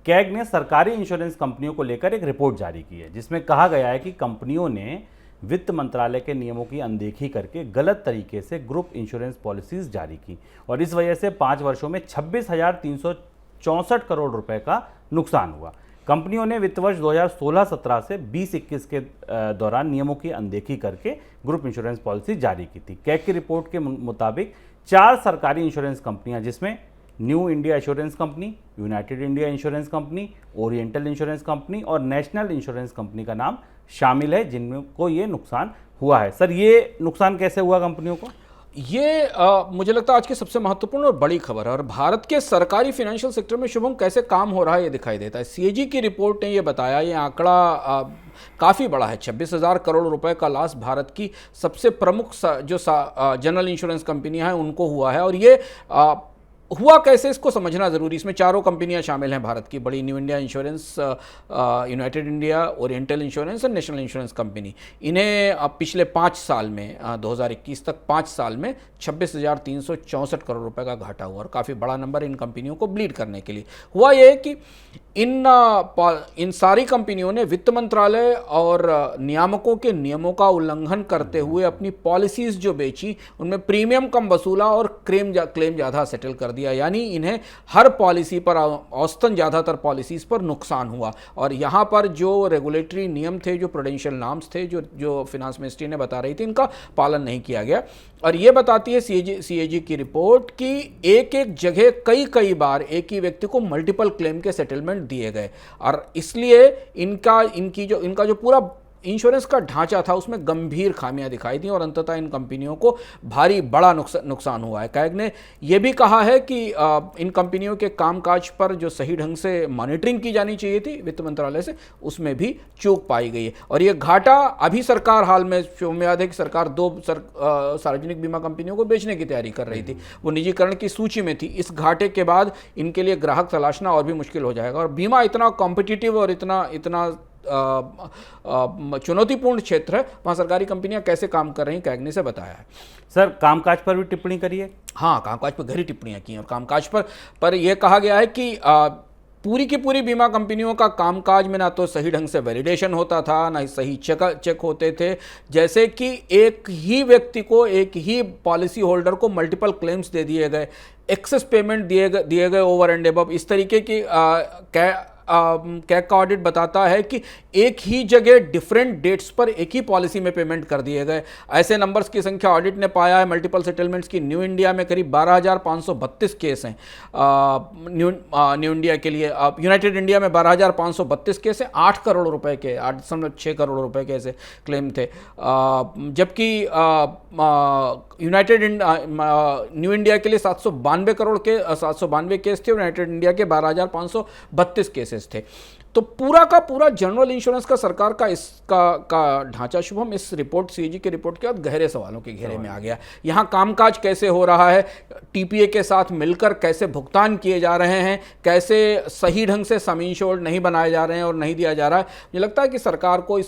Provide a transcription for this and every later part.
CAG ने सरकारी insurance कंपनियों को लेकर एक रिपोर्ट जारी की है, जिसमें कहा गया है कि कंपनियों ने वित्त मंत्रालय के नियमों की अनदेखी करके गलत तरीके से ग्रुप इंश्योरेंस पॉलिसीज जारी की और इस वजह से 5 वर्षों में 26,364 करोड़ रुपए का नुकसान हुआ। कंपनियों ने वित्त वर्ष 2016-17 से 20-21 के दौरान नियमों की अनदेखी करके ग्रुप इंश्योरेंस पॉलिसी जारी की थी। कैग की रिपोर्ट के मुताबिक 4 सरकारी इंश्योरेंस कंपनियां, जिसमें new India insurance company, United India insurance company, oriental insurance company और नेशनल इंश्योरेंस कंपनी का नाम शामिल है, जिनको ये नुकसान हुआ है। सर, ये नुकसान कैसे हुआ कंपनियों को? ये मुझे लगता है आज की सबसे महत्वपूर्ण और बड़ी खबर है। और भारत के सरकारी फाइनेंशियल सेक्टर में शुभम कैसे काम हो रहा है ये दिखाई देता है। सीएजी की रिपोर्ट ने ये बताया, ये आंकड़ा काफ़ी बड़ा है। 26,000 करोड़ रुपए का लॉस भारत की सबसे प्रमुख जो जनरल इंश्योरेंस कंपनियां हैं उनको हुआ है। और ये हुआ कैसे, इसको समझना ज़रूरी। इसमें 4 कंपनियां शामिल हैं भारत की बड़ी, new India insurance, United India, oriental insurance और नेशनल इंश्योरेंस कंपनी। इन्हें पिछले 5 साल में 2021 तक 5 साल में 26,364 करोड़ रुपए का घाटा हुआ और काफ़ी बड़ा नंबर इन कंपनियों को ब्लीड करने के लिए हुआ। ये कि इन सारी कंपनियों ने वित्त मंत्रालय और नियामकों के नियमों का उल्लंघन करते हुए अपनी पॉलिसीज जो बेची उनमें प्रीमियम कम वसूला और क्लेम ज़्यादा सेटल कर दिया। यानी इन्हें हर पॉलिसी पर, औसतन ज़्यादातर पॉलिसीज पर नुकसान हुआ। और यहाँ पर जो रेगुलेटरी नियम थे, जो प्रूडेंशियल नॉर्म्स थे, जो फिनांस मिनिस्ट्री ने बता रही थी, इनका पालन नहीं किया गया। और ये बताती है सीएजी की रिपोर्ट कि एक जगह कई बार एक ही व्यक्ति को मल्टीपल क्लेम के सेटलमेंट दिए गए और इसलिए इनका जो पूरा इंश्योरेंस का ढांचा था उसमें गंभीर खामियां दिखाई दी और अंततः इन कंपनियों को भारी बड़ा नुकसान हुआ है। कैग ने यह भी कहा है कि इन कंपनियों के कामकाज पर जो सही ढंग से मॉनिटरिंग की जानी चाहिए थी वित्त मंत्रालय से, उसमें भी चूक पाई गई है। और ये घाटा अभी सरकार, हाल में याद है कि सरकार 2 सार्वजनिक बीमा कंपनियों को बेचने की तैयारी कर रही थी, वो निजीकरण की सूची में थी। इस घाटे के बाद इनके लिए ग्राहक तलाशना और भी मुश्किल हो जाएगा। और बीमा इतना कॉम्पिटिटिव और इतना चुनौतीपूर्ण क्षेत्र है, वहां सरकारी कंपनियां कैसे काम कर रही हैं, कैग ने से बताया है। सर, कामकाज पर भी टिप्पणी करिए। हाँ, कामकाज पर गहरी टिप्पणियां की और कामकाज पर यह कहा गया है कि पूरी की पूरी बीमा कंपनियों का कामकाज में ना तो सही ढंग से वैलिडेशन होता था, ना ही सही चेक होते थे। जैसे कि एक ही व्यक्ति को, एक ही पॉलिसी होल्डर को मल्टीपल क्लेम्स दे दिए गए, एक्सेस पेमेंट दिए गए ओवर एंड अबव। इस तरीके की कैग का ऑडिट बताता है कि एक ही जगह डिफरेंट डेट्स पर एक ही पॉलिसी में पेमेंट कर दिए गए। ऐसे नंबर्स की संख्या ऑडिट ने पाया है मल्टीपल सेटलमेंट्स की। न्यू इंडिया में करीब 12,532 केस हैं न्यू इंडिया के लिए। यूनाइटेड इंडिया में 12,532 केस हैं, 8 करोड़ रुपए के, 8.6 करोड़ रुपए के ऐसे क्लेम थे। जबकि न्यू इंडिया के लिए 792 केस थे, यूनाइटेड इंडिया के 12,532 केसेस थे। तो पूरा का पूरा जनरल इंश्योरेंस का सरकार का इसका ढांचा शुभम इस रिपोर्ट, सीएजी की रिपोर्ट के बाद गहरे सवालों के घेरे में आ गया। यहाँ कामकाज कैसे हो रहा है, टीपीए के साथ मिलकर कैसे भुगतान किए जा रहे हैं, कैसे सही ढंग से सम इंश्योर्ड नहीं बनाए जा रहे हैं और नहीं दिया जा रहा है। मुझे लगता है कि सरकार को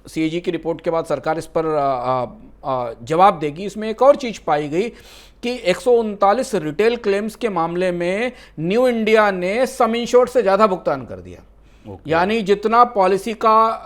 सीएजी की रिपोर्ट के बाद सरकार इस पर जवाब देगी। इसमें एक और चीज पाई गई कि 139 रिटेल क्लेम्स के मामले में न्यू इंडिया ने सम इंश्योर्ड से ज्यादा भुगतान कर दिया। यानी जितना पॉलिसी का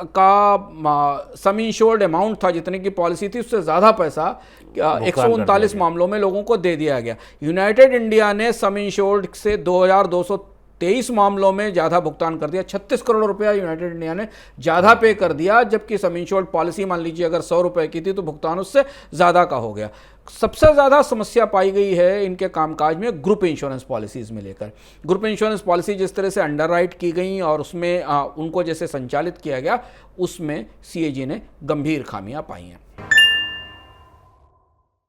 सम इंश्योर्ड अमाउंट था, जितने की पॉलिसी थी, उससे ज्यादा पैसा 139 मामलों में लोगों को दे दिया गया। यूनाइटेड इंडिया ने सम इंश्योर्ड से 2,223 मामलों में ज़्यादा भुगतान कर दिया। 36 करोड़ रुपया यूनाइटेड इंडिया ने ज़्यादा पे कर दिया, जबकि सम इंश्योर्ड पॉलिसी मान लीजिए अगर 100 रुपए की थी तो भुगतान उससे ज़्यादा का हो गया। सबसे ज़्यादा समस्या पाई गई है इनके कामकाज में ग्रुप इंश्योरेंस पॉलिसीज़ में लेकर। ग्रुप इंश्योरेंस पॉलिसी जिस तरह से अंडरराइट की गई और उसमें उनको जैसे संचालित किया गया, उसमें सीएजी ने गंभीर खामियां पाई हैं।